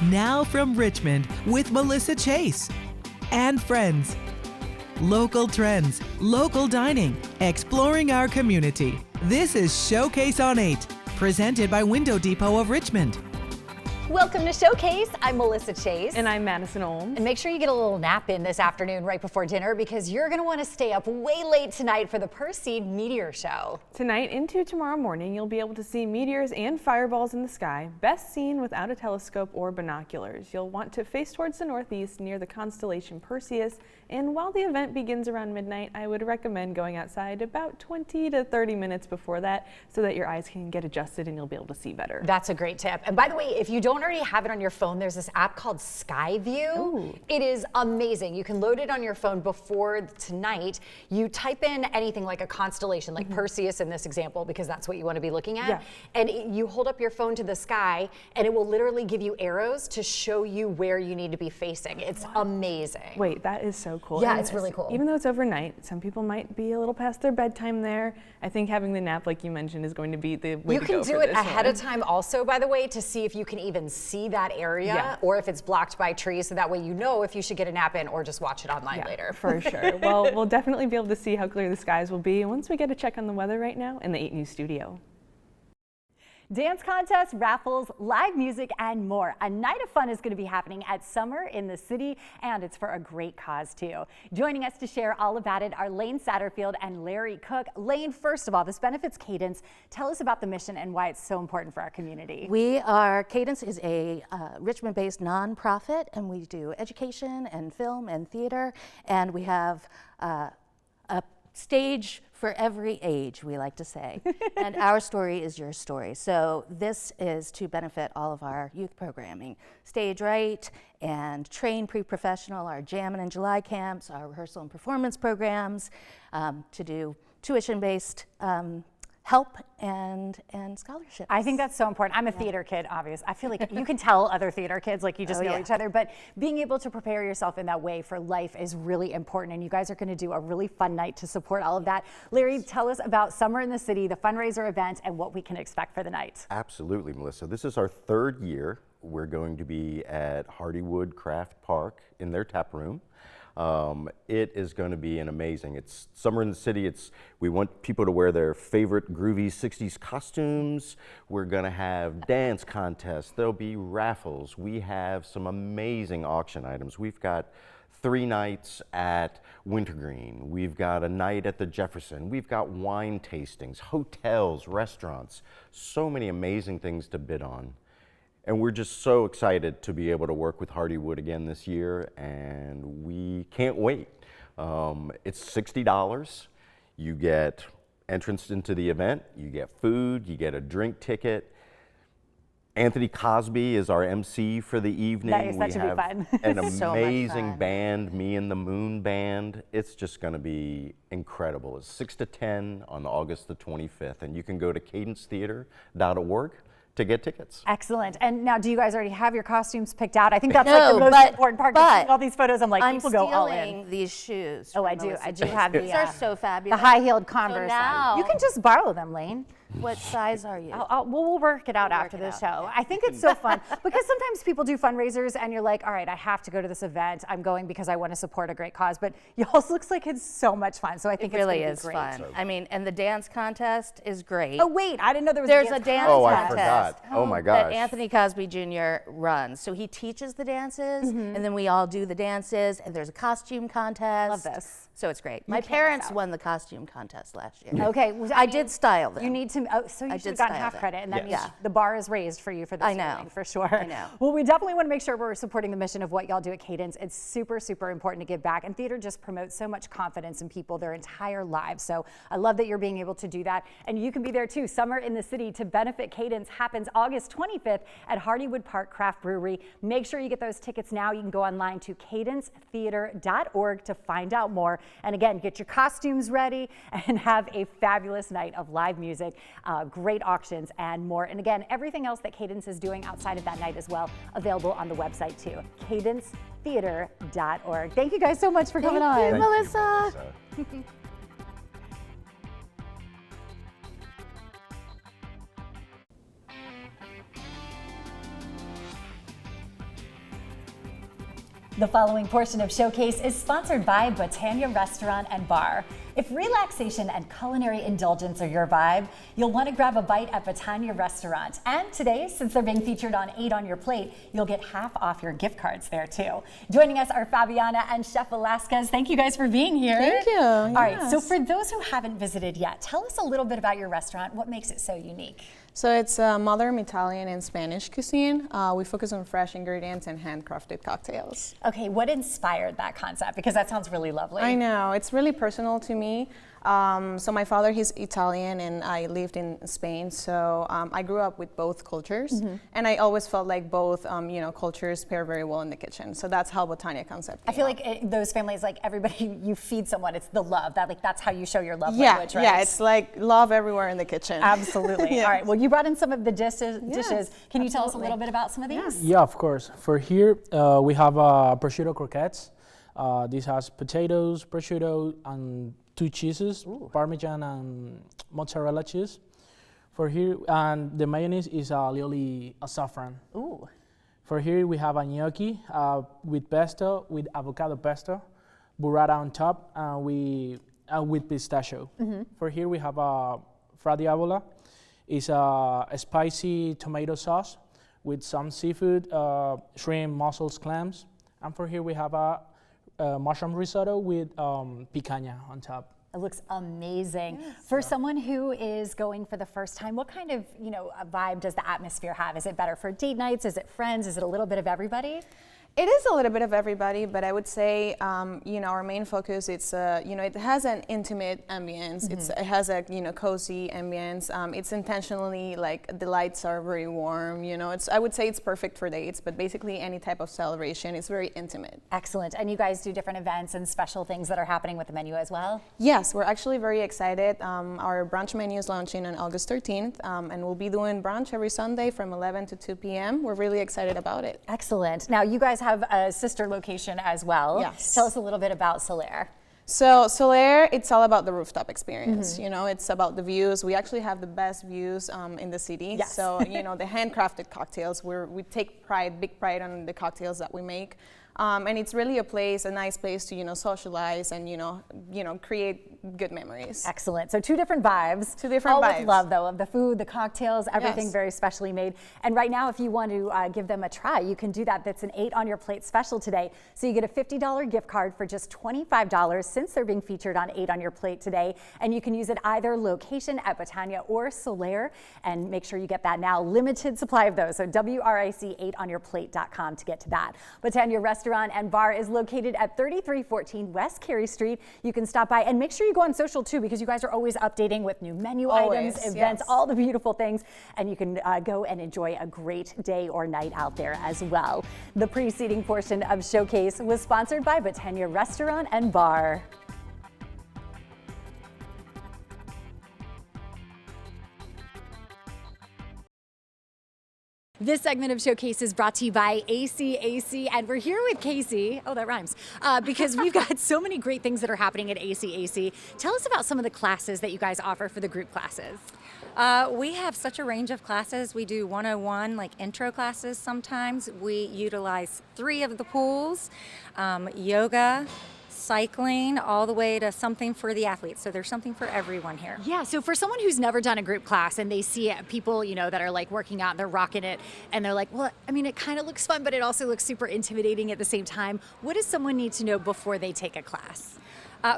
Now from Richmond with Melissa Chase and friends. Local trends, local dining, exploring our community. This is Showcase on 8, presented by Window Depot of Richmond. Welcome to Showcase. I'm Melissa Chase. And I'm Madison Olm. And make sure you get a little nap in this afternoon right before dinner because you're going to want to stay up way late tonight for the Perseid Meteor Show. Tonight into tomorrow morning, you'll be able to see meteors and fireballs in the sky, best seen without a telescope or binoculars. You'll want to face towards the northeast near the constellation Perseus. And while the event begins around midnight, I would recommend going outside about 20 to 30 minutes before that so that your eyes can get adjusted and you'll be able to see better. That's a great tip. And by the way, if you don't already have it on your phone, there's this app called Skyview. Ooh. It is amazing. You can load it on your phone before tonight. You type in anything like a constellation, like Perseus in this example, because that's what you want to be looking at. Yeah. And you hold up your phone to the sky and it will literally give you arrows to show you where you need to be facing. It's amazing. Wait, that is so cool. Yeah, And it's really cool. Even though it's overnight, some people might be a little past their bedtime there. I think having the nap, like you mentioned, is going to be the way You to can go do for it this ahead one. of time also, by the way, to see if you can even see that area Yeah. or if it's blocked by trees, so that way you know if you should get a nap in or just watch it online later. For sure. Well, we'll definitely be able to see how clear the skies will be once we get a check on the weather right now in the 8 News studio. Dance contests, raffles, live music, and more. A night of fun is going to be happening at Summer in the City, and it's for a great cause, too. Joining us to share all about it are Lane Satterfield and Larry Cook. Lane, first of all, this benefits Cadence. Tell us about the mission and why it's so important for our community. Cadence is a Richmond-based nonprofit, and we do education and film and theater, and we have a stage for every age, we like to say. And our story is your story. So this is to benefit all of our youth programming. Stage Right and Train Pre-Professional, our Jammin' in July camps, our rehearsal and performance programs, to do tuition-based help and scholarships. I think that's so important. I'm a theater kid, obviously. I feel like you can tell other theater kids, like you just know each other, but being able to prepare yourself in that way for life is really important, and you guys are going to do a really fun night to support all of that. Larry, tell us about Summer in the City, the fundraiser event, and what we can expect for the night. Absolutely, Melissa. This is our third year. We're going to be at Hardywood Craft Park in their tap room. It is going to be an amazing. It's Summer in the City. We want people to wear their favorite groovy 60s costumes. We're going to have dance contests. There'll be raffles. We have some amazing auction items. We've got 3 nights at Wintergreen. We've got a night at the Jefferson. We've got wine tastings, hotels, restaurants. So many amazing things to bid on. And we're just so excited to be able to work with Hardywood again this year, and we can't wait. It's $60. You get entrance into the event, you get food, you get a drink ticket. Anthony Cosby is our MC for the evening. That should be fun. An So much amazing fun. band, Me and the Moon Band. It's just going to be incredible. It's 6 to 10 on August the 25th, and you can go to cadencetheater.org to get tickets. Excellent. And now, do you guys already have your costumes picked out? I think that's No, like the most but- important part. but Seeing all these photos, I'm like, I'm people go all in. stealing these shoes. Oh, from I do. Melissa I do Chase. have the These are so the fabulous. high-heeled Converse. now- You can just borrow them, Lane. What size are you? We'll work it out after it the out, show. I think it's so fun because sometimes people do fundraisers and you're like, all right, I have to go to this event. I'm going because I want to support a great cause. But y'all's looks like it's so much fun. So I think It really it's is gonna be great. fun. I mean, and the dance contest is great. Oh wait, I didn't know there was There's a a dance dance Oh, I contest forgot. Oh my that gosh. Anthony Cosby Jr. runs. So he teaches the dances, and then we all do the dances, and there's a costume contest. Love this. So it's great. My can't miss parents out. won the costume contest last year. Okay, well, I mean, did style them. You need to. Oh, so you I should have did gotten style half them. credit, and that Yes. means the bar is raised for you for this I know. evening, for sure. I know. Well, we definitely want to make sure we're supporting the mission of what y'all do at Cadence. It's super, super important to give back, and theater just promotes so much confidence in people their entire lives. So I love that you're being able to do that, and you can be there too. Summer in the City to benefit Cadence happens August 25th at Hardywood Park Craft Brewery. Make sure you get those tickets now. You can go online to cadencetheater.org to find out more. And again, get your costumes ready and have a fabulous night of live music, great auctions, and more. And again, everything else that Cadence is doing outside of that night as well, available on the website too, cadencetheater.org. Thank you guys so much for coming on. Thank you, Melissa. Melissa. The following portion of Showcase is sponsored by Botania Restaurant and Bar. If relaxation and culinary indulgence are your vibe, you'll want to grab a bite at Botania Restaurant. And today, since they're being featured on 8 on Your Plate, you'll get half off your gift cards there too. Joining us are Fabiana and Chef Velasquez. Thank you guys for being here. Thank you. All right, so for those who haven't visited yet, tell us a little bit about your restaurant. What makes it so unique? So it's modern Italian and Spanish cuisine. We focus on fresh ingredients and handcrafted cocktails. Okay, what inspired that concept? Because that sounds really lovely. I know, it's really personal to me. So my father, he's Italian and I lived in Spain. So I grew up with both cultures and I always felt like both cultures pair very well in the kitchen. So that's how Botania concept came I feel up. like those families, like everybody, you feed someone, it's the love. That's how you show your love language, right? Yeah, it's like love everywhere in the kitchen. Absolutely. Yes. All right, well, you brought in some of the dishes. Can you tell us a little bit about some of these? Yeah, of course. For here, we have prosciutto croquettes. This has potatoes, prosciutto, and 2 cheeses, Parmesan and mozzarella cheese. For here, and the mayonnaise is a saffron. Ooh. For here, we have a gnocchi with pesto, with avocado pesto, burrata on top, with pistachio. For here, we have a fra diavola. It's a spicy tomato sauce with some seafood, shrimp, mussels, clams. And for here, we have a mushroom risotto with picanha on top. It looks amazing. For someone who is going for the first time, what kind of a vibe does the atmosphere have? Is it better for date nights? Is it friends? Is it a little bit of everybody? It is a little bit of everybody, but I would say, our main focus, it's, it has an intimate ambience. It has a, cozy ambience. It's intentionally, like, the lights are very warm, I would say it's perfect for dates, but basically any type of celebration, it's very intimate. Excellent. And you guys do different events and special things that are happening with the menu as well? Yes, we're actually very excited. Our brunch menu is launching on August 13th, and we'll be doing brunch every Sunday from 11 to 2 p.m. We're really excited about it. Excellent. Now, you guys have a sister location as well. Yes. Tell us a little bit about Soler. So Soler, it's all about the rooftop experience. It's about the views. We actually have the best views in the city. Yes. So, the handcrafted cocktails, we take big pride on the cocktails that we make. And it's really a nice place to, socialize and, create good memories. Excellent. So 2 different vibes. 2 different all vibes. with love, though, of the food, the cocktails, everything Yes. very specially made. And right now, if you want to give them a try, you can do that. That's an 8 on Your Plate special today. So you get a $50 gift card for just $25 since they're being featured on 8 on Your Plate today. And you can use it either location at Botania or Soler. And make sure you get that now. Limited supply of those. So WRIC8onyourplate.com to get to that. Botania Restaurant and Bar is located at 3314 West Carey Street. You can stop by and make sure you go on social too, because you guys are always updating with new menu items, events, all the beautiful things, and you can go and enjoy a great day or night out there as well. The preceding portion of Showcase was sponsored by Botania Restaurant and Bar. This segment of Showcase is brought to you by ACAC, and we're here with Casey. Oh, that rhymes. Because we've got so many great things that are happening at ACAC. Tell us about some of the classes that you guys offer for the group classes. We have such a range of classes. We do 101, like intro classes sometimes. We utilize 3 of the pools, yoga, cycling, all the way to something for the athletes. So there's something for everyone here. Yeah, so for someone who's never done a group class and they see people, that are like working out and they're rocking it and they're like, well, I mean, it kind of looks fun, but it also looks super intimidating at the same time. What does someone need to know before they take a class?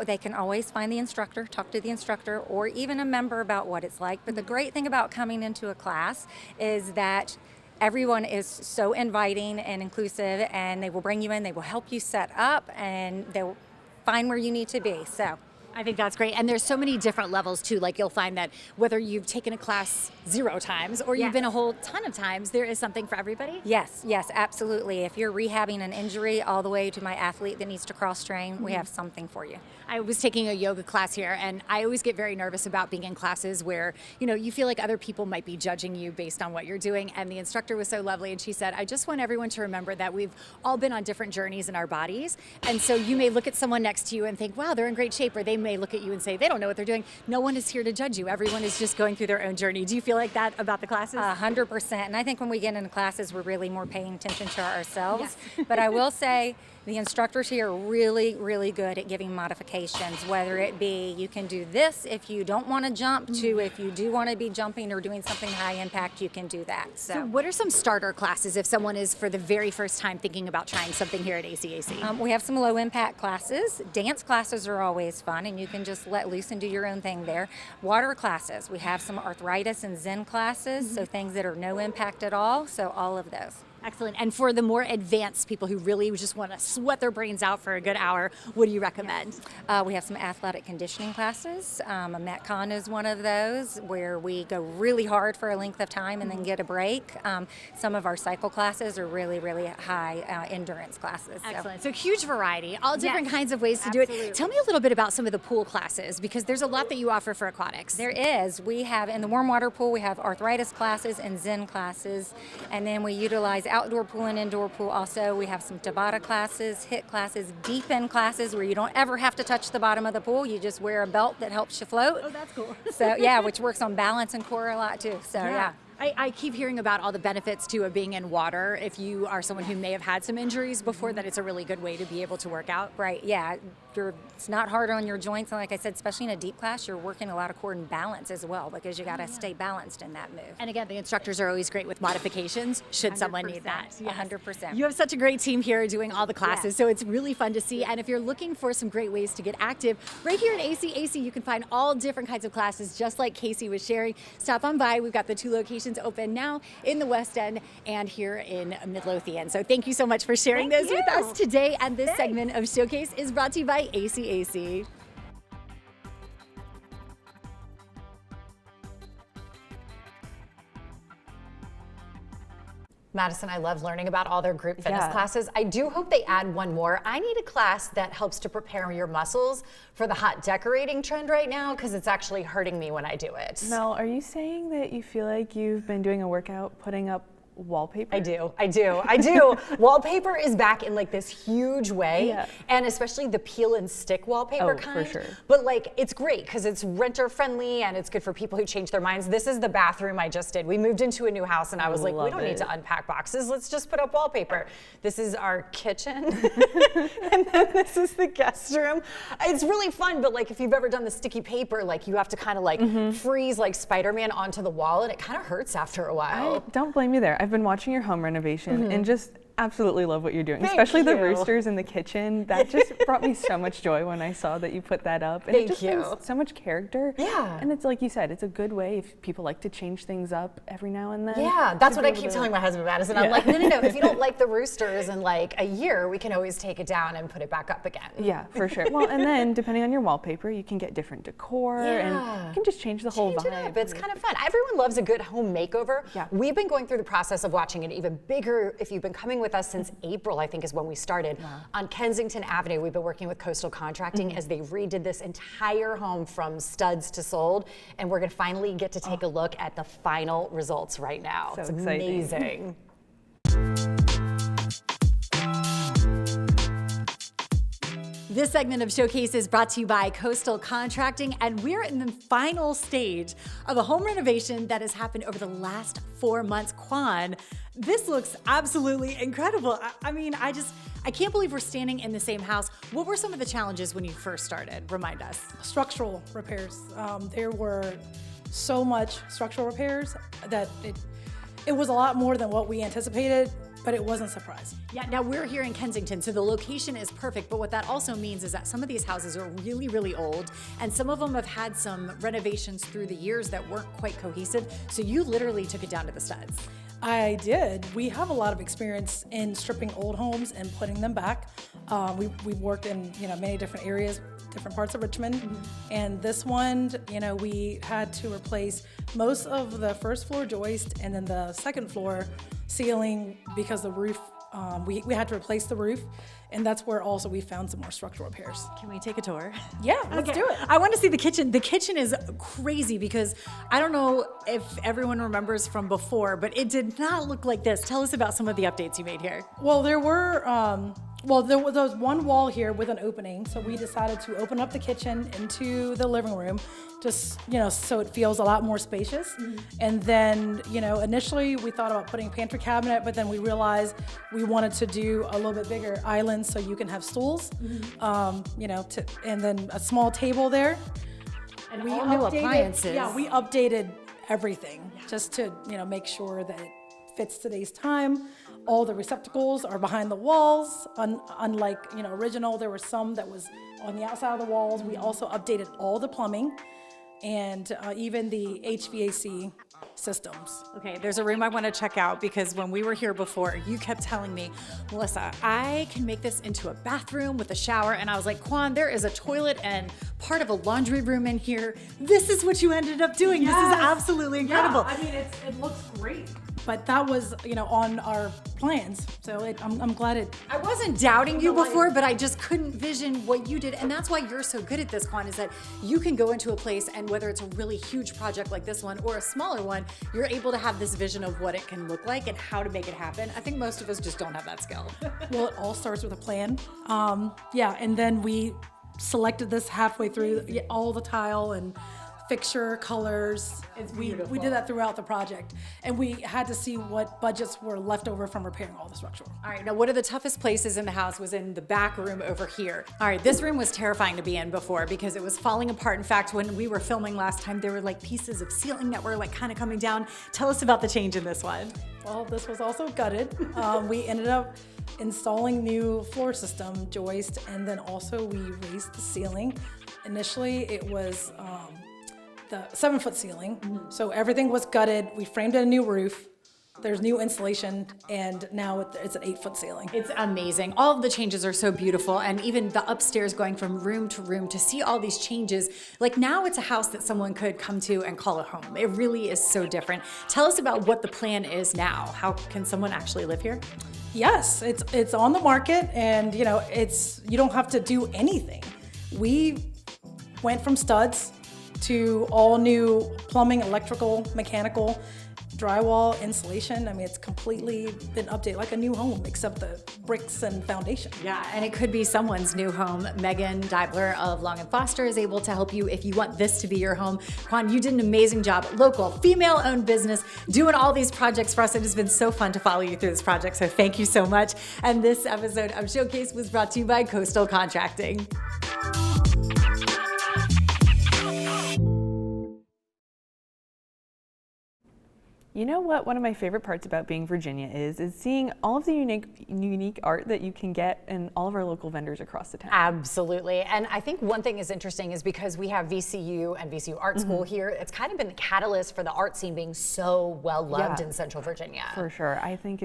They can always find the instructor, talk to the instructor, or even a member about what it's like. But the great thing about coming into a class is that everyone is so inviting and inclusive, and they will bring you in, they will help you set up, and they'll find where you need to be. So I think that's great. And there's so many different levels too. Like you'll find that whether you've taken a class 0 times or you've been a whole ton of times, there is something for everybody. Yes, absolutely. If you're rehabbing an injury all the way to my athlete that needs to cross-train, we have something for you. I was taking a yoga class here, and I always get very nervous about being in classes where, you feel like other people might be judging you based on what you're doing. And the instructor was so lovely, and she said, I just want everyone to remember that we've all been on different journeys in our bodies. And so you may look at someone next to you and think, wow, they're in great shape, or they someone may look at you and say they don't know what they're doing. No one is here to judge you. Everyone is just going through their own journey. Do you feel like that about the classes? 100%. And I think when we get into classes, we're really more paying attention to ourselves. But I will say the instructors here are really, really good at giving modifications, whether it be you can do this if you don't want to jump, to if you do want to be jumping or doing something high impact, you can do that. So what are some starter classes if someone is for the very first time thinking about trying something here at ACAC? We have some low impact classes. Dance classes are always fun, and you can just let loose and do your own thing there. Water classes, we have some arthritis and Zen classes, so things that are no impact at all, so all of those. Excellent. And for the more advanced people who really just want to sweat their brains out for a good hour, what do you recommend? We have some athletic conditioning classes. A Metcon is one of those where we go really hard for a length of time and then get a break. Some of our cycle classes are really, really high endurance classes. Excellent. So huge variety, all different kinds of ways to do it. Tell me a little bit about some of the pool classes, because there's a lot that you offer for aquatics. There is. We have, in the warm water pool, we have arthritis classes and Zen classes, and then we utilize outdoor pool and indoor pool also. We have some Tabata classes, HIIT classes, deep end classes where you don't ever have to touch the bottom of the pool. You just wear a belt that helps you float. Oh, that's cool. So yeah, which works on balance and core a lot too. So yeah. I keep hearing about all the benefits too of being in water. If you are someone who may have had some injuries before, that it's a really good way to be able to work out. Right, yeah. It's not hard on your joints, and like I said, especially in a deep class, you're working a lot of core and balance as well, because you got to stay balanced in that move. And again, the instructors are always great with modifications should someone need that. 100%. You have such a great team here doing all the classes, so it's really fun to see. And if you're looking for some great ways to get active, right here at ACAC, you can find all different kinds of classes, just like Casey was sharing. Stop on by. We've got the 2 locations open now in the West End and here in Midlothian. So thank you so much for sharing those with us today. And this segment of Showcase is brought to you by ACAC. Madison, I love learning about all their group fitness classes. I do hope they add one more. I need a class that helps to prepare your muscles for the hot decorating trend right now, because it's actually hurting me when I do it. Mel, are you saying that you feel like you've been doing a workout putting up wallpaper? I do. Wallpaper is back in like this huge way, and especially the peel and stick wallpaper kind. For sure. But like, it's great because it's renter friendly and it's good for people who change their minds. This is the bathroom I just did. We moved into a new house and I was like, we don't need to unpack boxes. Let's just put up wallpaper. This is our kitchen, and then this is the guest room. It's really fun, but like if you've ever done the sticky paper, like you have to kind of like freeze like Spider-Man onto the wall, and it kind of hurts after a while. I don't blame you there. I've been watching your home renovation and just absolutely love what you're doing, especially the roosters in the kitchen. That just brought me so much joy when I saw that you put that up. And it just brings so much character. Yeah. And it's like you said, it's a good way if people like to change things up every now and then. Yeah, that's what I keep telling my husband, Madison. I'm like, no, if you don't like the roosters in like a year, we can always take it down and put it back up again. Yeah, for sure. Well, and then depending on your wallpaper, you can get different decor and you can just change the whole vibe. It's kind of fun. Everyone loves a good home makeover. Yeah. We've been going through the process of watching it even bigger. If you've been coming with us since April, I think is when we started. On Kensington Avenue, we've been working with Coastal Contracting as they redid this entire home from studs to sold, and we're gonna finally get to take a look at the final results right now. So it's exciting. Amazing. This segment of Showcase is brought to you by Coastal Contracting, and we're in the final stage of a home renovation that has happened over the last 4 months. Quan, this looks absolutely incredible. I mean, I can't believe we're standing in the same house. What were some of the challenges when you first started? Remind us. Structural repairs. There were so much structural repairs that it was a lot more than what we anticipated, but it wasn't surprising. Yeah, now we're here in Kensington, so the location is perfect, but what that also means is that some of these houses are really, really old, and some of them have had some renovations through the years that weren't quite cohesive, so you literally took it down to the studs. I did. We have a lot of experience in stripping old homes and putting them back. We've worked in many different areas, different parts of Richmond, and this one, we had to replace most of the first floor joist and then the second floor ceiling because the roof, we had to replace the roof, and that's where also we found some more structural repairs. Can we take a tour? Yeah, let's do it. I want to see the kitchen. The kitchen is crazy because I don't know if everyone remembers from before, but it did not look like this. Tell us about some of the updates you made here. Well, there were well, there was one wall here with an opening, so we decided to open up the kitchen into the living room, just, so it feels a lot more spacious. And then, initially we thought about putting a pantry cabinet, but then we realized we wanted to do a little bit bigger island so you can have stools, and then a small table there. And all new appliances. Yeah, we updated everything just to, make sure that it fits today's time. All the receptacles are behind the walls. Unlike, original, there were some that was on the outside of the walls. We also updated all the plumbing and even the HVAC systems. Okay, there's a room I want to check out because when we were here before, you kept telling me, Melissa, I can make this into a bathroom with a shower. And I was like, Quan, there is a toilet and part of a laundry room in here. This is what you ended up doing. Yes. This is absolutely incredible. Yeah, I mean, it looks great. But that was, on our plans. So I'm glad it. I wasn't doubting you before, but I just couldn't vision what you did. And that's why you're so good at this, Quan, is that you can go into a place and whether it's a really huge project like this one or a smaller one, you're able to have this vision of what it can look like and how to make it happen. I think most of us just don't have that skill. Well, it all starts with a plan. And then we selected this halfway through, all the tile and fixture colors. We did that throughout the project, and we had to see what budgets were left over from repairing all the structural. All right, now one of the toughest places in the house was in the back room over here. All right, this room was terrifying to be in before because it was falling apart. In fact, when we were filming last time, there were like pieces of ceiling that were like kind of coming down. Tell us about the change in this one. Well, this was also gutted. We ended up installing new floor system joist, and then also we raised the ceiling. Initially, it was the 7-foot ceiling. So everything was gutted. We framed in a new roof. There's new insulation, and now it's an 8-foot ceiling. It's amazing. All of the changes are so beautiful, and even the upstairs going from room to room to see all these changes. Like now it's a house that someone could come to and call a home. It really is so different. Tell us about what the plan is now. How can someone actually live here? Yes, it's on the market, and you don't have to do anything. We went from studs to all new plumbing, electrical, mechanical, drywall, insulation. I mean, it's completely been updated like a new home, except the bricks and foundation. Yeah, and it could be someone's new home. Megan Deibler of Long & Foster is able to help you if you want this to be your home. Quan, you did an amazing job. Local, female-owned business, doing all these projects for us. It has been so fun to follow you through this project, so thank you so much. And this episode of Showcase was brought to you by Coastal Contracting. You know what one of my favorite parts about being Virginia is seeing all of the unique art that you can get in all of our local vendors across the town. Absolutely. And I think one thing is interesting is because we have VCU and VCU Art School here, it's kind of been the catalyst for the art scene being so well loved in Central Virginia. For sure. I think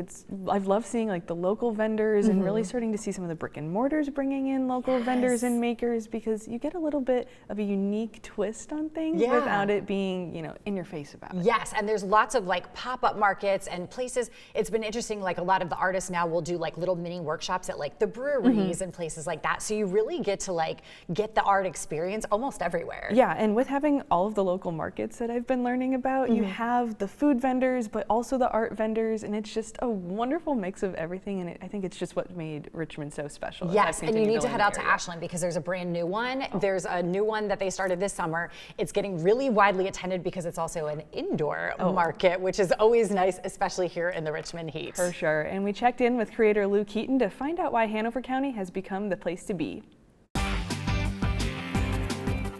I've loved seeing like the local vendors and really starting to see some of the brick and mortars bringing in local vendors and makers, because you get a little bit of a unique twist on things without it being, in your face about it. Yes, and there's lots of like pop-up markets and places. It's been interesting, like a lot of the artists now will do like little mini workshops at like the breweries and places like that. So you really get to like get the art experience almost everywhere. Yeah, and with having all of the local markets that I've been learning about, you have the food vendors, but also the art vendors, and it's just a wonderful mix of everything, and I think it's just what made Richmond so special. Yes, and you need to head out to Ashland because there's a brand new one. There's a new one that they started this summer. It's getting really widely attended because it's also an indoor market, which is always nice, especially here in the Richmond heat. For sure, and we checked in with creator Lou Keaton to find out why Hanover County has become the place to be.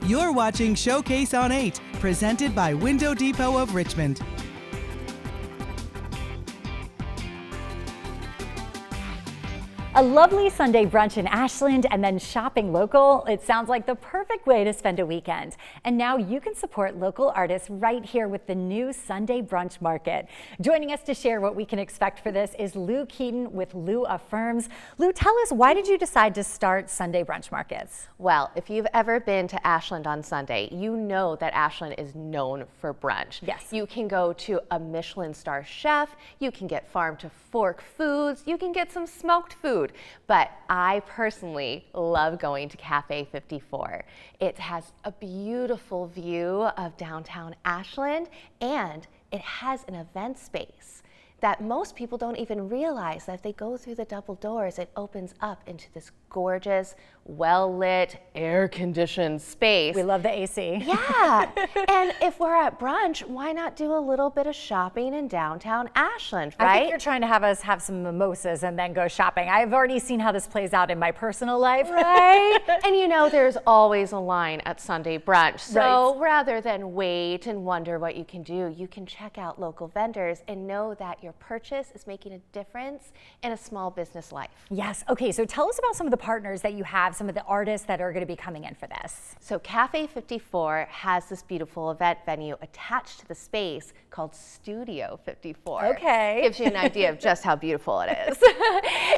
You're watching Showcase on 8, presented by Window Depot of Richmond. A lovely Sunday brunch in Ashland and then shopping local. It sounds like the perfect way to spend a weekend. And now you can support local artists right here with the new Sunday Brunch Market. Joining us to share what we can expect for this is Lou Keaton with Lou Affirms. Lou, tell us, why did you decide to start Sunday Brunch Markets? Well, if you've ever been to Ashland on Sunday, you know that Ashland is known for brunch. Yes. You can go to a Michelin star chef, you can get farm to fork foods, you can get some smoked food. But I personally love going to Cafe 54. It has a beautiful view of downtown Ashland, and it has an event space. that most people don't even realize that if they go through the double doors, it opens up into this gorgeous, well-lit, air-conditioned space. We love the AC. Yeah, and if we're at brunch, why not do a little bit of shopping in downtown Ashland, right? I think you're trying to have us have some mimosas and then go shopping. I've already seen how this plays out in my personal life. Right? And you know, there's always a line at Sunday brunch. So Right. rather than wait and wonder what you can do, you can check out local vendors and know that your purchase is making a difference in a small business life. Yes. Okay, so tell us about some of the partners that you have, some of the artists that are going to be coming in for this. So Cafe 54 has this beautiful event venue attached to the space called Studio 54. Okay. Gives you an idea of just how beautiful it is.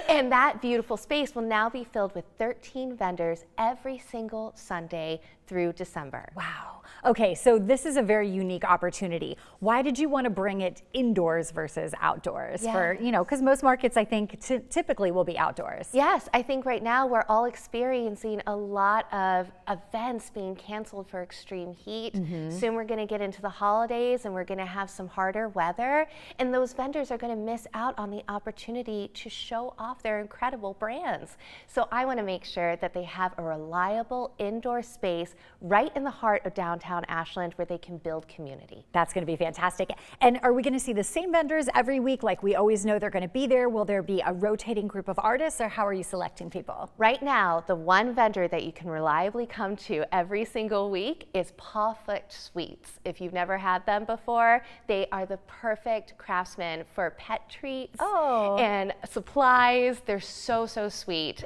And that beautiful space will now be filled with 13 vendors every single Sunday through December. Wow. Okay, so this is a very unique opportunity. Why did you want to bring it indoors versus outdoors? Yeah. For, you know, because most markets, I think, typically will be outdoors. Yes, I think right now we're all experiencing a lot of events being canceled for extreme heat. Soon we're going to get into the holidays and we're going to have some harder weather, and those vendors are going to miss out on the opportunity to show off their incredible brands. So I want to make sure that they have a reliable indoor space right in the heart of downtown Ashland where they can build community. That's going to be fantastic. And are we going to see the same vendors every week like we always know they're going to be there? Will there be a rotating group of artists, or how are you selecting people? Right now, the one vendor that you can reliably come to every single week is Pawfoot Sweets. If you've never had them before, they are the perfect craftsmen for pet treats and supplies. They're so, so sweet.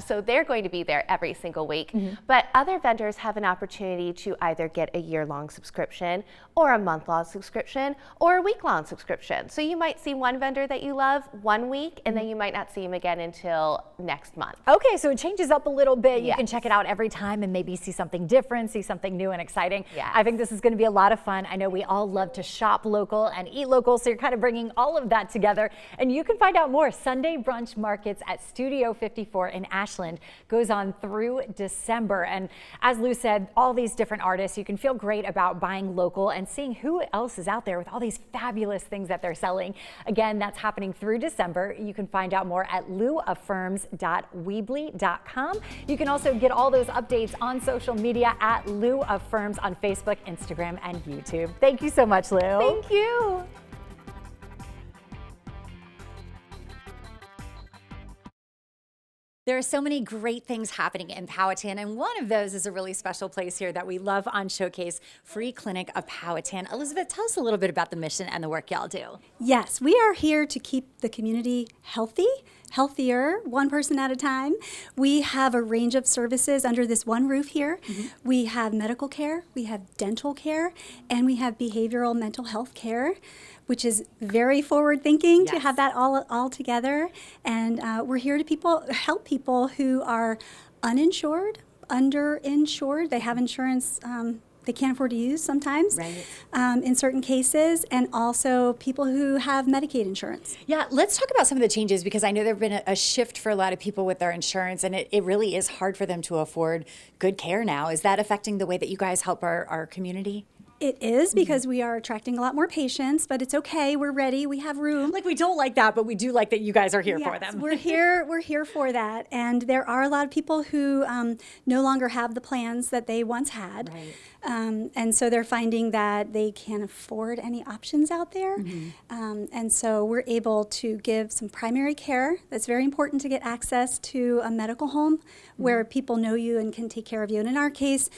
So they're going to be there every single week. But other vendors have an opportunity to either get a year-long subscription or a month-long subscription or a week-long subscription. So you might see one vendor that you love one week, and then you might not see him again until next month. Okay, so it changes up a little bit. You Yes. can check it out every time and maybe see something different, see something new and exciting. Yes. I think this is going to be a lot of fun. I know we all love to shop local and eat local, so you're kind of bringing all of that together. And you can find out more. Sunday Brunch Markets at Studio 54 in Ashland goes on through December. And as Lou said, all these different artists, you can feel great about buying local and seeing who else is out there with all these fabulous things that they're selling. Again, that's happening through December. You can find out more at louoffirms.weebly.com. You can also get all those updates on social media at Lou of Firms on Facebook, Instagram, and YouTube. Thank you so much, Lou. Thank you. There are so many great things happening in Powhatan, and one of those is a really special place here that we love on Showcase, Free Clinic of Powhatan. Elizabeth, tell us a little bit about the mission and the work y'all do. Yes, we are here to keep the community healthier, one person at a time. We have a range of services under this one roof here. We have medical care, we have dental care, and we have behavioral mental health care, which is very forward thinking to have that all together. And we're here to help people who are uninsured, underinsured. They have insurance they can't afford to use sometimes in certain cases, and also people who have Medicaid insurance. Yeah, let's talk about some of the changes, because I know there have been a shift for a lot of people with their insurance, and it really is hard for them to afford good care now. Is that affecting the way that you guys help our community? It is, because we are attracting a lot more patients, but it's okay. We're ready. We have room. Like, we don't like that, but we do like that you guys are here for them. We're here for that. And there are a lot of people who no longer have the plans that they once had. And so they're finding that they can't afford any options out there. And so we're able to give some primary care. That's very important, to get access to a medical home where people know you and can take care of you. And in our case,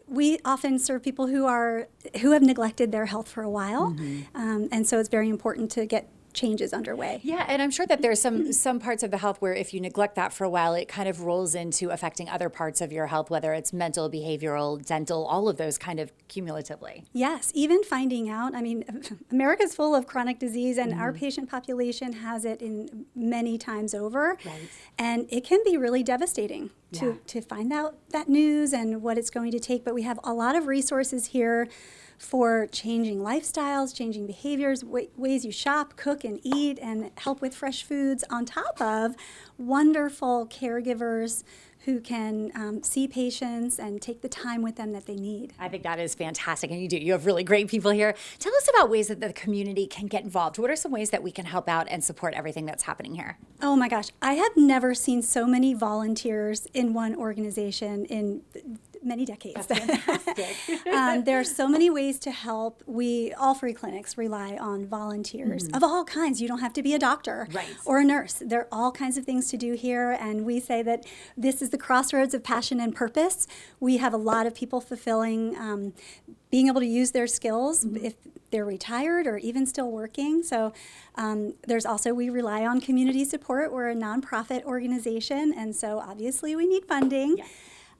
we often serve people who have neglected their health for a while, and so it's very important to get changes underway. Yeah, and I'm sure that there's some parts of the health where if you neglect that for a while, it kind of rolls into affecting other parts of your health, whether it's mental, behavioral, dental, all of those kind of cumulatively. Yes, even finding out, I mean, America's full of chronic disease, and our patient population has it in many times over, and it can be really devastating to find out that news and what it's going to take. But we have a lot of resources here for changing lifestyles, changing behaviors, ways you shop, cook, and eat, and help with fresh foods, on top of wonderful caregivers who can see patients and take the time with them that they need. I think that is fantastic, and you do. You have really great people here. Tell us about ways that the community can get involved. What are some ways that we can help out and support everything that's happening here? Oh my gosh, I have never seen so many volunteers in one organization in many decades. That's fantastic. There are so many ways to help. All free clinics rely on volunteers of all kinds. You don't have to be a doctor or a nurse. There are all kinds of things to do here, and we say that this is the crossroads of passion and purpose. We have a lot of people fulfilling, being able to use their skills if they're retired or even still working. So there's also, we rely on community support. We're a nonprofit organization, and so obviously we need funding. Yes.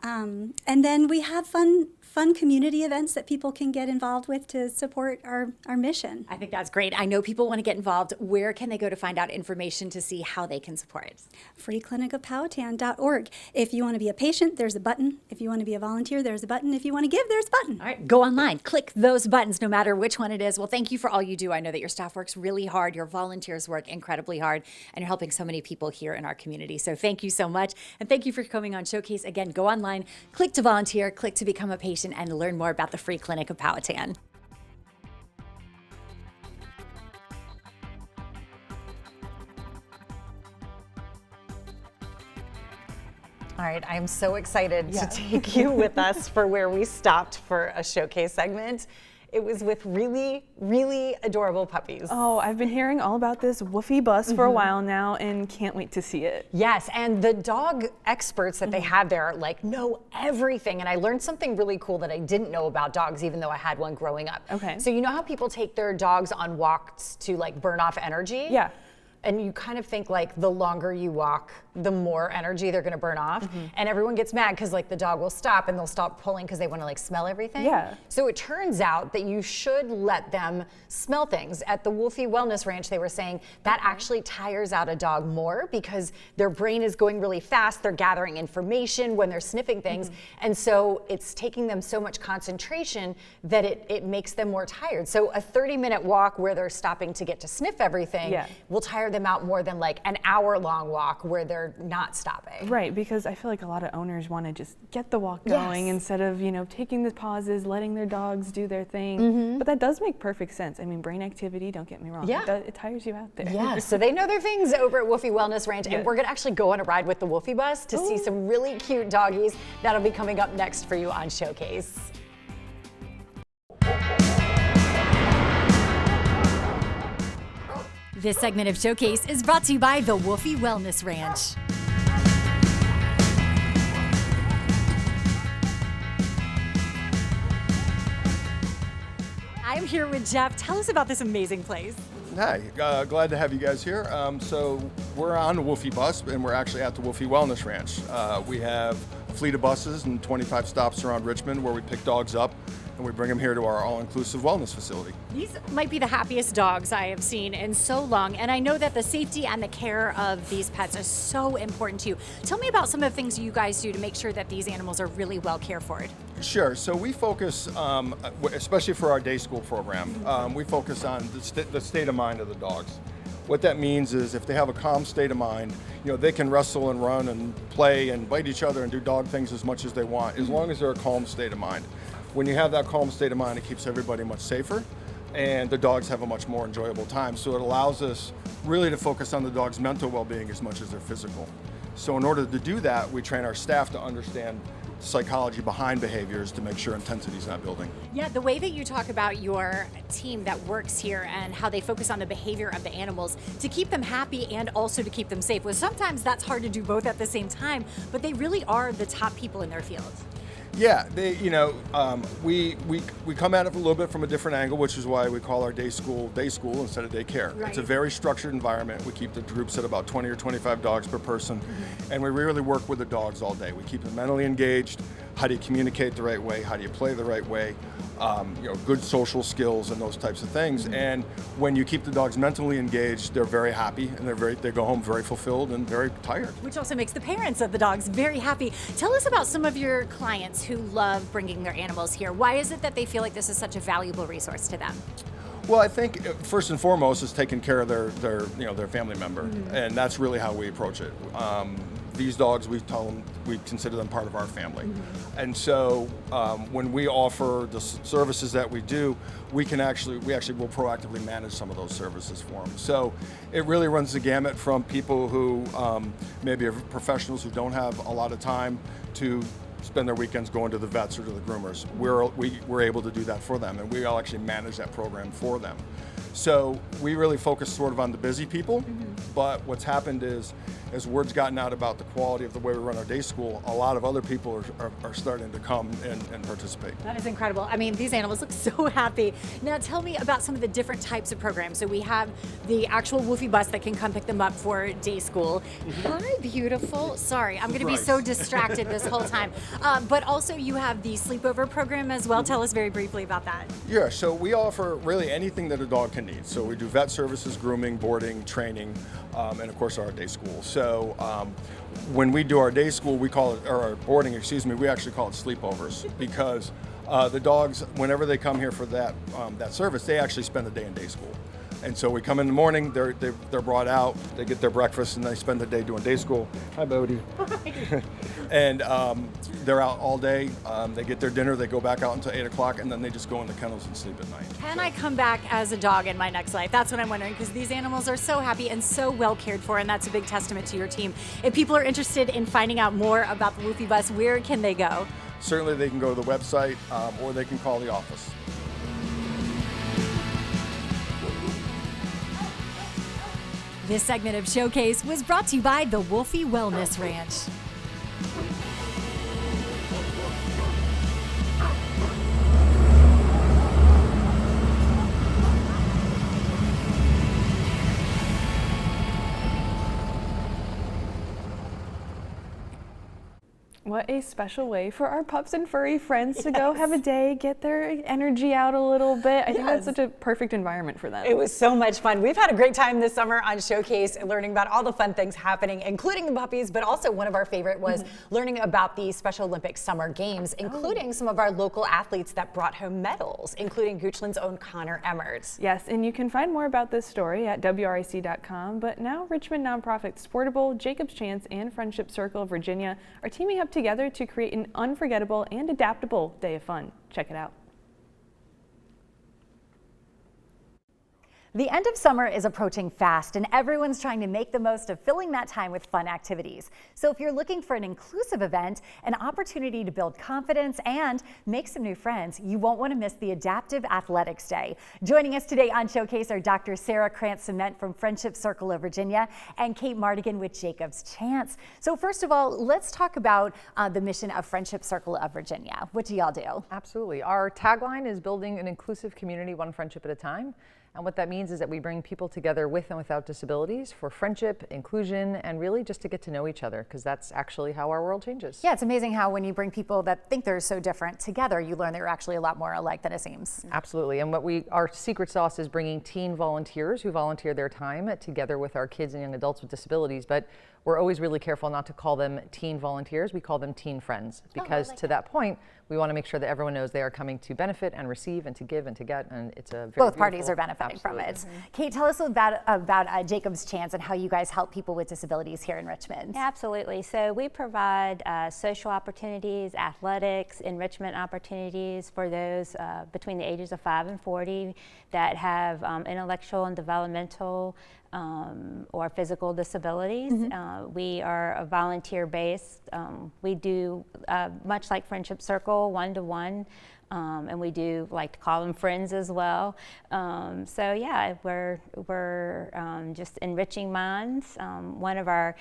And then we have fun community events that people can get involved with to support our mission. I think that's great. I know people want to get involved. Where can they go to find out information to see how they can support? freeclinicofpowhatan.org. If you want to be a patient, there's a button. If you want to be a volunteer, there's a button. If you want to give, there's a button. All right, go online, click those buttons, no matter which one it is. Well, thank you for all you do. I know that your staff works really hard. Your volunteers work incredibly hard, and you're helping so many people here in our community. So thank you so much, and thank you for coming on Showcase. Again, go online, click to volunteer, click to become a patient, and learn more about the Free Clinic of Powhatan. All right, I'm so excited to take you with us for where we stopped for a showcase segment. It was with really, really adorable puppies. Oh, I've been hearing all about this woofy bus for a while now and can't wait to see it. Yes, and the dog experts that they have there like know everything. And I learned something really cool that I didn't know about dogs, even though I had one growing up. Okay. So you know how people take their dogs on walks to like burn off energy? Yeah. And you kind of think like the longer you walk, the more energy they're gonna burn off. And everyone gets mad because like the dog will stop and they'll stop pulling because they wanna like smell everything. Yeah. So it turns out that you should let them smell things. At the Wolfie Wellness Ranch, they were saying that actually tires out a dog more because their brain is going really fast. They're gathering information when they're sniffing things. And so it's taking them so much concentration that it makes them more tired. So a 30-minute walk where they're stopping to get to sniff everything will tire them out more than like an hour-long walk where they're not stopping. Right, because I feel like a lot of owners want to just get the walk going instead of, you know, taking the pauses, letting their dogs do their thing. But that does make perfect sense. I mean, brain activity, don't get me wrong. It tires you out there. Yeah, so they know their things over at Wolfie Wellness Ranch, and we're gonna actually go on a ride with the Wolfie bus to see some really cute doggies. That'll be coming up next for you on Showcase. This segment of Showcase is brought to you by the Wolfie Wellness Ranch. I'm here with Jeff. Tell us about this amazing place. Hi, glad to have you guys here. So we're on the Wolfie bus and we're actually at the Wolfie Wellness Ranch. We have a fleet of buses and 25 stops around Richmond where we pick dogs up and we bring them here to our all-inclusive wellness facility. These might be the happiest dogs I have seen in so long, and I know that the safety and the care of these pets is so important to you. Tell me about some of the things you guys do to make sure that these animals are really well cared for. Sure, so we focus, especially for our day school program, we focus on the state of mind of the dogs. What that means is if they have a calm state of mind, you know, they can wrestle and run and play and bite each other and do dog things as much as they want, as long as they're a calm state of mind. When you have that calm state of mind, it keeps everybody much safer and the dogs have a much more enjoyable time. So it allows us really to focus on the dog's mental well-being as much as their physical. So in order to do that, we train our staff to understand psychology behind behaviors to make sure intensity is not building. Yeah, the way that you talk about your team that works here and how they focus on the behavior of the animals to keep them happy and also to keep them safe. Well, sometimes that's hard to do both at the same time, but they really are the top people in their field. Yeah, we come at it a little bit from a different angle, which is why we call our day school instead of daycare. Right. It's a very structured environment. We keep the groups at about 20 or 25 dogs per person, and we really work with the dogs all day. We keep them mentally engaged. How do you communicate the right way? How do you play the right way? Good social skills and those types of things. And when you keep the dogs mentally engaged, they're very happy and they go home very fulfilled and very tired. Which also makes the parents of the dogs very happy. Tell us about some of your clients who love bringing their animals here. Why is it that they feel like this is such a valuable resource to them? Well, I think first and foremost is taking care of their family member, and that's really how we approach it. These dogs, we consider them part of our family, and so when we offer the services that we do, we actually will proactively manage some of those services for them. So it really runs the gamut from people who maybe are professionals who don't have a lot of time to spend their weekends going to the vets or to the groomers. We're able to do that for them, and we all actually manage that program for them. So we really focus sort of on the busy people, but what's happened is, as word's gotten out about the quality of the way we run our day school, a lot of other people are starting to come and participate. That is incredible. I mean, these animals look so happy. Now tell me about some of the different types of programs. So we have the actual Woofy bus that can come pick them up for day school. Hi, beautiful. Sorry, I'm gonna be so distracted this whole time. But also you have the sleepover program as well. Tell us very briefly about that. Yeah, so we offer really anything that a dog can need. So we do vet services, grooming, boarding, training, and of course our day school. So when we do our day school, we call it, or our boarding, excuse me, we actually call it sleepovers because the dogs, whenever they come here for that service, they actually spend the day in day school. And so we come in the morning, they're brought out, they get their breakfast, and they spend the day doing day school. Hi, Bodie. And they're out all day. They get their dinner, they go back out until 8 o'clock, and then they just go in the kennels and sleep at night. Can I come back as a dog in my next life? That's what I'm wondering, because these animals are so happy and so well cared for, and that's a big testament to your team. If people are interested in finding out more about the Woofy Bus, where can they go? Certainly they can go to the website, or they can call the office. This segment of Showcase was brought to you by the Woofy Wellness Ranch. What a special way for our pups and furry friends to go have a day, get their energy out a little bit. I think that's such a perfect environment for them. It was so much fun. We've had a great time this summer on Showcase, learning about all the fun things happening, including the puppies, but also one of our favorite was learning about the Special Olympics Summer Games, including some of our local athletes that brought home medals, including Goochland's own Connor Emmerts. Yes, and you can find more about this story at WRIC.com, but now Richmond nonprofits Sportable, Jacob's Chance, and Friendship Circle of Virginia are teaming up together to create an unforgettable and adaptable day of fun. Check it out. The end of summer is approaching fast, and everyone's trying to make the most of filling that time with fun activities. So if you're looking for an inclusive event, an opportunity to build confidence and make some new friends, you won't want to miss the Adaptive Athletics Day. Joining us today on Showcase are Dr. Sarah Krantz-Cement from Friendship Circle of Virginia and Kate Mardigan with Jacob's Chance. So first of all, let's talk about the mission of Friendship Circle of Virginia. What do y'all do? Absolutely. Our tagline is building an inclusive community, one friendship at a time. And what that means is that we bring people together with and without disabilities for friendship, inclusion, and really just to get to know each other, because that's actually how our world changes. Yeah, it's amazing how when you bring people that think they're so different together, you learn they're actually a lot more alike than it seems. Absolutely. And our secret sauce is bringing teen volunteers who volunteer their time together with our kids and young adults with disabilities. But we're always really careful not to call them teen volunteers. We call them teen friends, because to that point, we want to make sure that everyone knows they are coming to benefit and receive and to give and to get, and it's a very both parties are benefiting from it. Kate, tell us about Jacob's Chance and how you guys help people with disabilities here in Richmond. Absolutely. So we provide social opportunities, athletics, enrichment opportunities for those between the ages of 5 and 40 that have intellectual and developmental or physical disabilities. We are volunteer-based. We do, much like Friendship Circle, one-to-one, and we do like to call them friends as well. So yeah, we're just enriching minds. One of our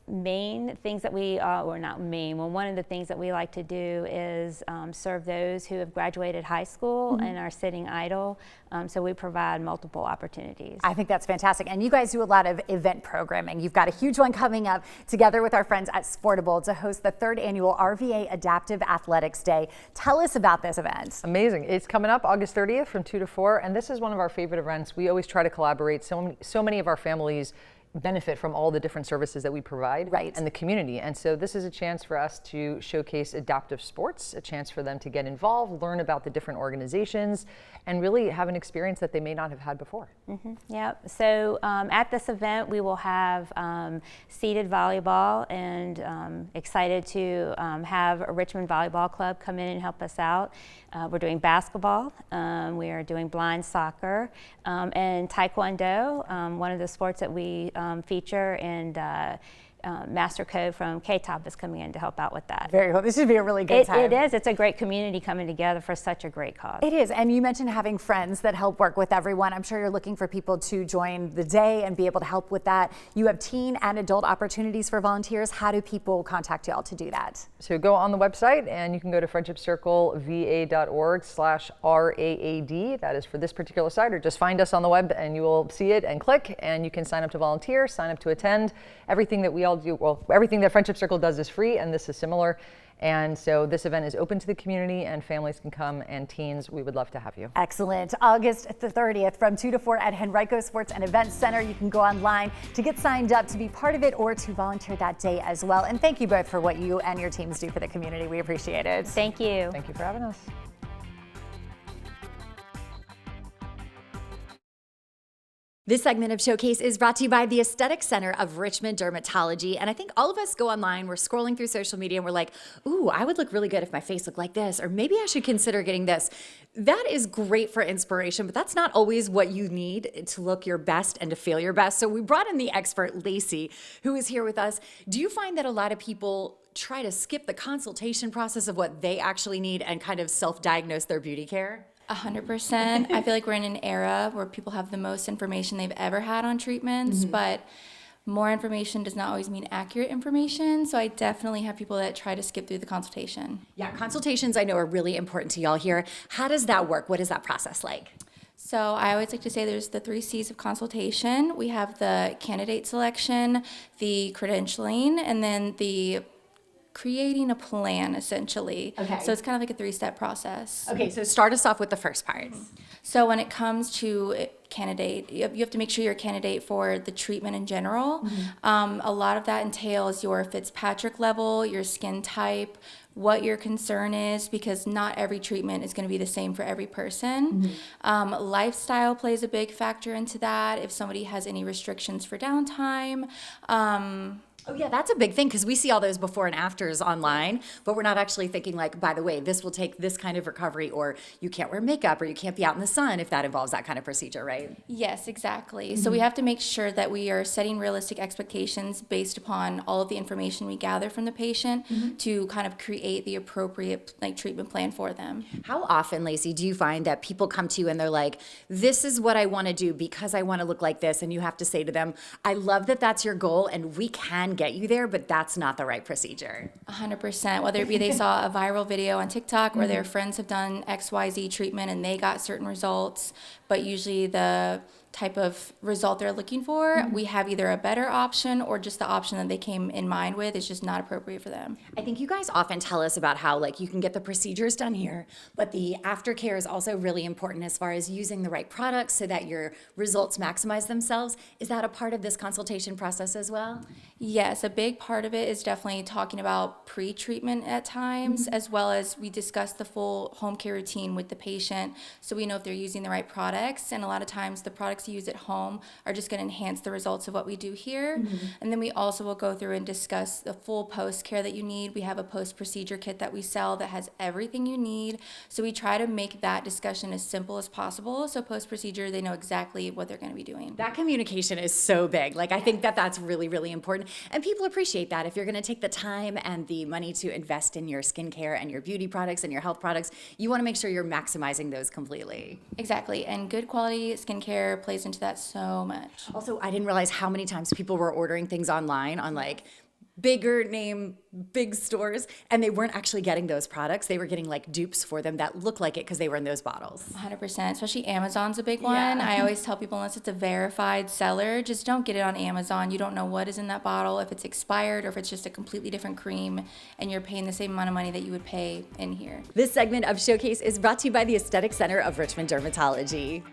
main things that we, or not main, well, one of the things that we like to do is serve those who have graduated high school and are sitting idle. So we provide multiple opportunities. I think that's fantastic. And you guys do a lot of event programming. You've got a huge one coming up together with our friends at Sportable to host the 3rd annual RVA Adaptive Athletics Day. Tell us about this event. Amazing. It's coming up August 30th from 2 to 4, and this is one of our favorite events. We always try to collaborate. So many of our families benefit from all the different services that we provide and the community. And so this is a chance for us to showcase adaptive sports, a chance for them to get involved, learn about the different organizations, and really have an experience that they may not have had before. Yep. So at this event, we will have seated volleyball, and excited to have a Richmond Volleyball Club come in and help us out. We're doing basketball, we are doing blind soccer, and taekwondo, one of the sports that we feature, and Master Code from K-Top is coming in to help out with that. Very cool. This should be a really good time. It is. It's a great community coming together for such a great cause. It is. And you mentioned having friends that help work with everyone. I'm sure you're looking for people to join the day and be able to help with that. You have teen and adult opportunities for volunteers. How do people contact you all to do that? So go on the website, and you can go to friendshipcircleva.org/RAAD. That is for this particular site, or just find us on the web and you will see it and click, and you can sign up to volunteer, sign up to attend. Everything that we all do, well, everything that Friendship Circle does is free, and this is similar. And so this event is open to the community, and families can come, and teens, we would love to have you. Excellent. August the 30th from 2 to 4 at Henrico Sports and Events Center. You can go online to get signed up to be part of it or to volunteer that day as well. And thank you both for what you and your teams do for the community. We appreciate it. Thank you. Thank you for having us. This segment of Showcase is brought to you by the Aesthetic Center of Richmond Dermatology. And I think all of us go online, we're scrolling through social media, and we're like, ooh, I would look really good if my face looked like this, or maybe I should consider getting this. That is great for inspiration, but that's not always what you need to look your best and to feel your best. So we brought in the expert, Lacey, who is here with us. Do you find that a lot of people try to skip the consultation process of what they actually need and kind of self-diagnose their beauty care? 100%. I feel like we're in an era where people have the most information they've ever had on treatments, but more information does not always mean accurate information. So I definitely have people that try to skip through the consultation. Yeah, consultations I know are really important to y'all here. How does that work? What is that process like? So I always like to say there's the 3 C's of consultation. We have the candidate selection, the credentialing, and then the creating a plan, essentially. Okay. So it's kind of like a 3-step process. Okay, so start us off with the first part. So when it comes to candidate, you have to make sure you're a candidate for the treatment in general. A lot of that entails your Fitzpatrick level, your skin type, what your concern is, because not every treatment is going to be the same for every person. Lifestyle plays a big factor into that. If somebody has any restrictions for downtime, oh yeah, that's a big thing, because we see all those before and afters online, but we're not actually thinking like, by the way, this will take this kind of recovery, or you can't wear makeup, or you can't be out in the sun if that involves that kind of procedure, right? Yes, exactly. So we have to make sure that we are setting realistic expectations based upon all of the information we gather from the patient to kind of create the appropriate treatment plan for them. How often, Lacey, do you find that people come to you and they're like, this is what I want to do because I want to look like this, and you have to say to them, I love that that's your goal, and we can get you there, but that's not the right procedure? 100%. Whether it be they saw a viral video on TikTok or their friends have done XYZ treatment and they got certain results, but usually the type of result they're looking for, we have either a better option or just the option that they came in mind with is just not appropriate for them. I think you guys often tell us about how you can get the procedures done here, but the aftercare is also really important as far as using the right products so that your results maximize themselves. Is that a part of this consultation process as well? Yes, a big part of it is definitely talking about pre-treatment at times, as well as we discuss the full home care routine with the patient so we know if they're using the right products. And a lot of times the products you use at home are just going to enhance the results of what we do here. And then we also will go through and discuss the full post-care that you need. We have a post-procedure kit that we sell that has everything you need. So we try to make that discussion as simple as possible. So post-procedure, they know exactly what they're going to be doing. That communication is so big. I think that that's really, really important. And people appreciate that. If you're going to take the time and the money to invest in your skincare and your beauty products and your health products, you want to make sure you're maximizing those completely. Exactly. And good quality skincare plays into that so much. Also, I didn't realize how many times people were ordering things online on bigger name, big stores, and they weren't actually getting those products. They were getting dupes for them that look like it because they were in those bottles. 100%, especially Amazon's a big one. I always tell people, unless it's a verified seller, just don't get it on Amazon. You don't know what is in that bottle, if it's expired or if it's just a completely different cream, and you're paying the same amount of money that you would pay in here. This segment of Showcase is brought to you by the Aesthetic Center of Richmond Dermatology.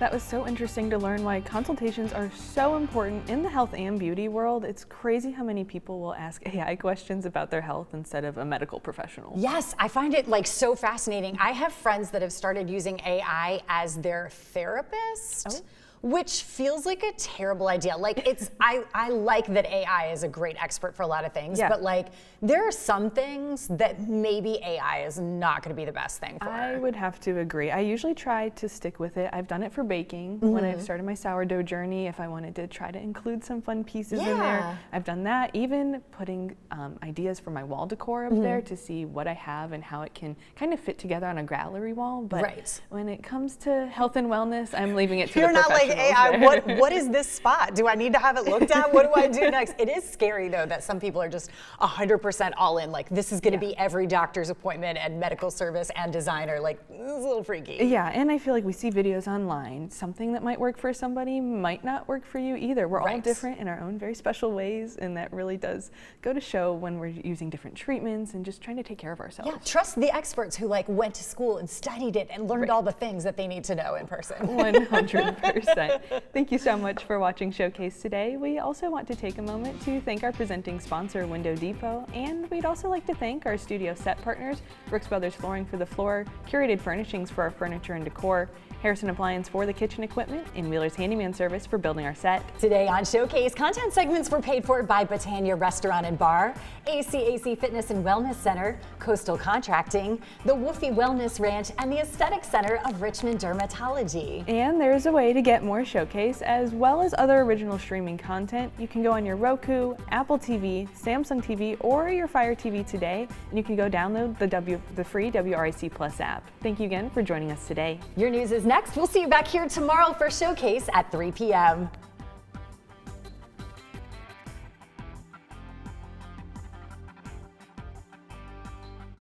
That was so interesting to learn why consultations are so important in the health and beauty world. It's crazy how many people will ask AI questions about their health instead of a medical professional. Yes, I find it like so fascinating. I have friends that have started using AI as their therapist. Which feels like a terrible idea. Like I like that AI is a great expert for a lot of things, but like there are some things that maybe AI is not gonna be the best thing for. I would have to agree. I usually try to stick with it. I've done it for baking when I've started my sourdough journey. If I wanted to try to include some fun pieces in there, I've done that. Even putting ideas for my wall decor up there to see what I have and how it can kind of fit together on a gallery wall. But when it comes to health and wellness, I'm leaving it to the professionals. AI, what is this spot? Do I need to have it looked at? What do I do next? It is scary though that some people are just 100% all in. Like this is going to be every doctor's appointment and medical service and designer. Like this is a little freaky. Yeah, and I feel like we see videos online. Something that might work for somebody might not work for you either. We're all different in our own very special ways, and that really does go to show when we're using different treatments and just trying to take care of ourselves. Yeah, trust the experts who like went to school and studied it and learned all the things that they need to know in person. 100%. Thank you so much for watching Showcase today. We also want to take a moment to thank our presenting sponsor, Window Depot, and we'd also like to thank our studio set partners, Brooks Brothers Flooring for the floor, Curated Furnishings for our furniture and decor, Harrison Appliance for the kitchen equipment, and Wheeler's Handyman Service for building our set. Today on Showcase, content segments were paid for by Botania Restaurant and Bar, ACAC Fitness and Wellness Center, Coastal Contracting, the Woofy Wellness Ranch, and the Aesthetic Center of Richmond Dermatology. And there's a way to get more Showcase as well as other original streaming content. You can go on your Roku, Apple TV, Samsung TV, or your Fire TV today, and you can go download the free WRIC Plus app. Thank you again for joining us today. Your news is next. We'll see you back here tomorrow for Showcase at 3 p.m.